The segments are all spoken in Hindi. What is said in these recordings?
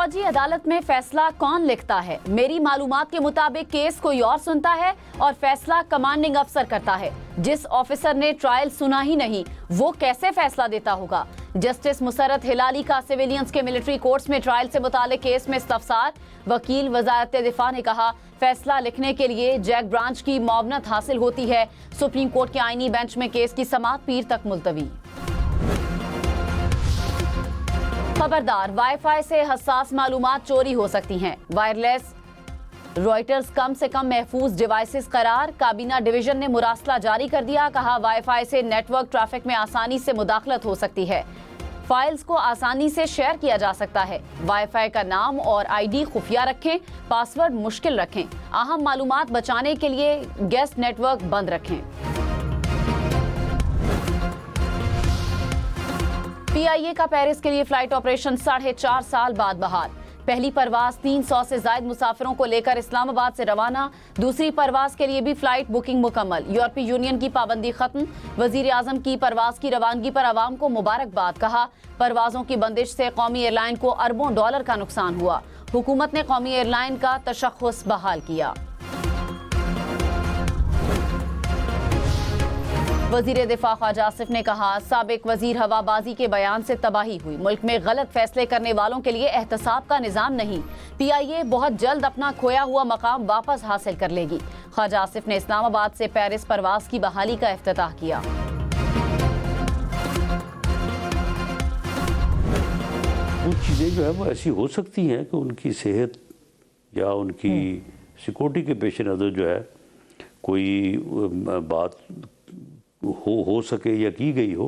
फौजी अदालत में फैसला कौन लिखता है? मेरी मालूमात के मुताबिक केस कोई और सुनता है और फैसला कमांडिंग अफसर करता है। जिस ऑफिसर ने ट्रायल सुना ही नहीं, वो कैसे फैसला देता होगा? जस्टिस मुसर्रत हिलाली का सिविलियंस के मिलिट्री कोर्ट्स में ट्रायल से मुतालिक केस में इस्तफसार। वकील वजारत दिफा ने कहा, फैसला लिखने के लिए जैक ब्रांच की मुआवनत हासिल होती है। सुप्रीम कोर्ट के आईनी बेंच में केस की समाअत पीर तक मुलतवी। खबरदार, वाईफाई से हसास मालूमात चोरी हो सकती हैं। वायरलेस रॉयटर्स कम से कम महफूज डिवाइसेस करार। काबीना डिवीजन ने मुरासला जारी कर दिया। कहा, वाईफाई से नेटवर्क ट्रैफिक में आसानी से मुदाखलत हो सकती है। फाइल्स को आसानी से शेयर किया जा सकता है। वाईफाई का नाम और आईडी खुफिया रखें, पासवर्ड मुश्किल रखें। अहम मालूमात बचाने के लिए गेस्ट नेटवर्क बंद रखें। पीआईए का पेरिस के लिए फ्लाइट ऑपरेशन 4.5 साल बाद बहाल। पहली परवाज 300 से ज्यादा मुसाफिरों को लेकर इस्लामाबाद से रवाना। दूसरी परवाज के लिए भी फ्लाइट बुकिंग मुकम्मल। यूरोपीय यूनियन की पाबंदी खत्म। वजीर आजम की परवाज की रवानगी पर आवाम को मुबारकबाद। कहा, परवाजों की बंदिश से कौमी एयरलाइन को अरबों डॉलर का नुकसान हुआ। हुकूमत ने कौमी एयरलाइन का तशख्खुस बहाल किया। वजीर दिफा ख्वाजा आसिफ ने कहा, साबिक वजीर हवाबाजी के बयान से तबाही हुई। मुल्क में गलत फैसले करने वालों के लिए एहतसाब का निजाम नहीं। पीआईए बहुत जल्द अपना खोया हुआ मकाम वापस हासिल कर लेगी। ख्वाजा आसिफ ने इस्लामाबाद से पेरिस परवास की बहाली का इफ्तिताह किया। कुछ चीज़ें जो है वो ऐसी हो सकती हैं कि उनकी सेहत या उनकी सिक्योरिटी के पेश नज़र जो है कोई बात हो सके या की गई हो,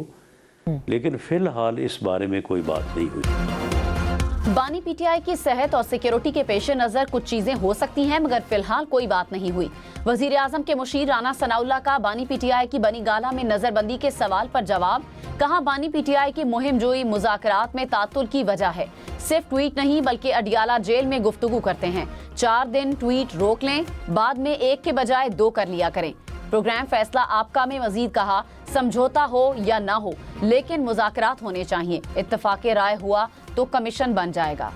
लेकिन फिलहाल इस बारे में कोई बात नहीं हुई। बानी पीटीआई की सेहत और सिक्योरिटी के पेश नजर कुछ चीजें हो सकती हैं, मगर फिलहाल कोई बात नहीं हुई। वजीर आजम के मुशीर राना सनाउल्लाह का बानी पीटीआई की बनी गाला में नजरबंदी के सवाल पर जवाब। कहा, बानी पीटीआई की मुहिम जोई मुज़ाकरात में तातुल की वजह है। सिर्फ ट्वीट नहीं बल्कि अडियाला जेल में गुफ्तगू करते हैं। 4 दिन ट्वीट रोक लें, बाद में 1 के बजाय 2 कर लिया करें। प्रोग्राम फैसला आपका में मजीद कहा, समझौता हो या ना हो, लेकिन मुज़ाकरात होने चाहिए। इत्तफाक़ राय हुआ तो कमीशन बन जाएगा।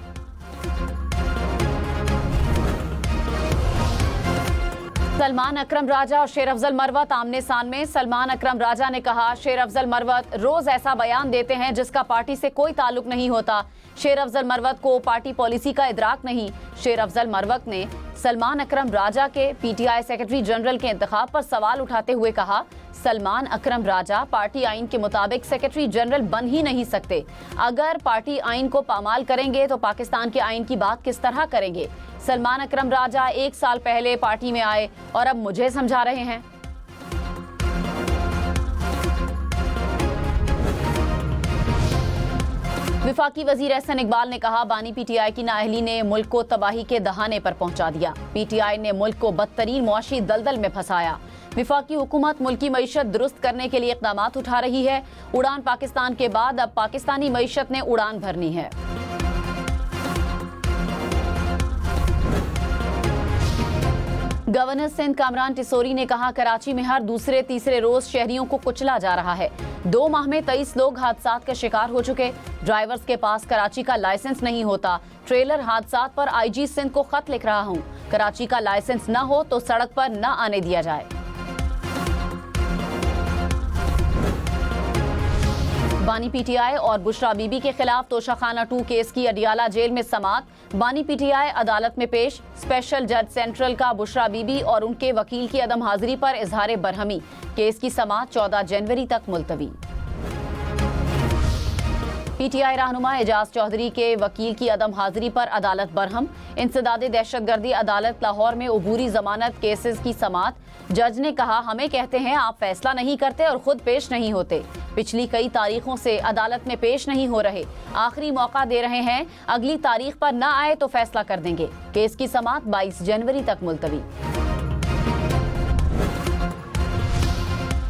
सलमान अकरम राजा और शेर अफजल मरवत आमने सामने। सलमान अकरम राजा ने कहा, शेर अफजल मरवत रोज ऐसा बयान देते हैं जिसका पार्टी से कोई ताल्लुक नहीं होता। शेर अफजल मरवत को पार्टी पॉलिसी का इदराक नहीं। शेर अफजल मरवत ने सलमान अकरम राजा के पीटीआई सेक्रेटरी जनरल के इंतखाब पर सवाल उठाते हुए कहा, सलमान अकरम राजा पार्टी आइन के मुताबिक सेक्रेटरी जनरल बन ही नहीं सकते। अगर पार्टी आइन को पामाल करेंगे तो पाकिस्तान के आइन की बात किस तरह करेंगे? सलमान अकरम राजा 1 साल पहले पार्टी में आए और अब मुझे समझा रहे हैं। विफाकी वजीर एहसन इकबाल ने कहा, बानी पीटीआई की नाअहली ने मुल्क को तबाही के दहाने पर पहुंचा दिया। पीटीआई ने मुल्क को बदतरीन मुआशी दलदल में फंसाया। विफाकी हुकूमत मुल्की मईशत दुरुस्त करने के लिए इक़दामात उठा रही है। उड़ान पाकिस्तान के बाद अब पाकिस्तानी मईशत ने उड़ान भरनी है। गवर्नर सिंध कामरान टिसोरी ने कहा, कराची में हर दूसरे तीसरे रोज शहरियों को कुचला जा रहा है। 2 माह में 23 लोग हादसात का शिकार हो चुके। ड्राइवर्स के पास कराची का लाइसेंस नहीं होता। ट्रेलर हादसात पर आईजी सिंध को खत लिख रहा हूँ। कराची का लाइसेंस न हो तो सड़क पर न आने दिया जाए। बानी पीटीआई और बुशरा बीबी के खिलाफ तोशाखाना 2 केस की अडियाला जेल में समाअत। बानी पीटीआई अदालत में पेश। स्पेशल जज सेंट्रल का बुशरा बीबी और उनके वकील की अदम हाजिरी पर इजहार बरहमी। केस की समाअत 14 जनवरी तक मुलतवी। पीटीआई रहनुमा एजाज चौधरी के वकील की अदम हाजिरी पर अदालत बरहम। इंसदादे दहशतगर्दी अदालत लाहौर में अबूरी जमानत केसेस की समाअत। जज ने कहा, हमें कहते हैं आप फैसला नहीं करते और खुद पेश नहीं होते। पिछली कई तारीखों से अदालत में पेश नहीं हो रहे। आखिरी मौका दे रहे हैं, अगली तारीख पर न आए तो फैसला कर देंगे। केस की समाअत 22 जनवरी तक मुलतवी।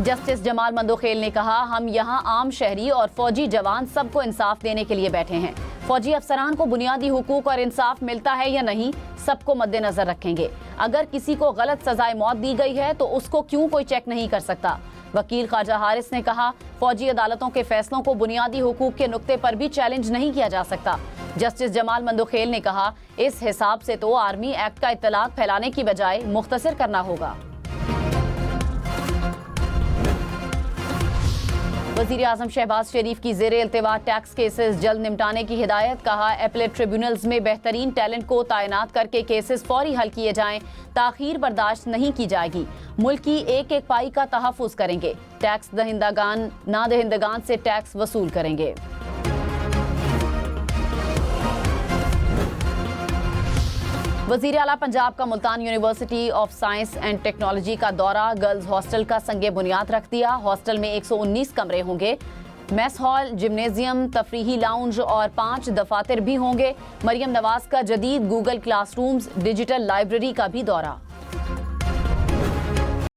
जस्टिस जमाल मंदोखेल ने कहा, हम यहाँ आम शहरी और फौजी जवान सबको इंसाफ देने के लिए बैठे हैं। फौजी अफसरान को बुनियादी हुकूक और इंसाफ मिलता है या नहीं, सबको मद्देनजर रखेंगे। अगर किसी को गलत सजाए मौत दी गई है तो उसको क्यों कोई चेक नहीं कर सकता? वकील ख्वाजा हारिस ने कहा, फौजी अदालतों के फैसलों को बुनियादी हुकूक के नुक्ते पर भी चैलेंज नहीं किया जा सकता। जस्टिस जमाल मंदोखेल ने कहा, इस हिसाब से तो आर्मी एक्ट का इत्तलाक फैलाने की बजाय मुख्तसर करना होगा। वज़ीर आज़म शहबाज शरीफ की ज़ेरे इल्तिवा टैक्स केसेस जल्द निपटाने की हिदायत। कहा, एपलेट ट्रिब्यूनल्स में बेहतरीन टैलेंट को तैनात करके केसेस फौरी हल किए जाएं। ताखीर बर्दाश्त नहीं की जाएगी। मुल्क की एक एक पाई का तहफ़्फ़ुज़ करेंगे। टैक्स दहिंदगान नादहिंदगान से टैक्स वसूल करेंगे। वज़ीर आला पंजाब का Multan university of science and technology का दौरा। गर्ल्स हॉस्टल का संगे बुनियाद रख दिया। हॉस्टल में 119 कमरे होंगे। मेस हॉल, जिम्नेजियम, तफरीही लाउंज और 5 दफातर भी होंगे। मरियम नवाज का जदीद गूगल क्लासरूम्स, डिजिटल लाइब्रेरी का भी दौरा।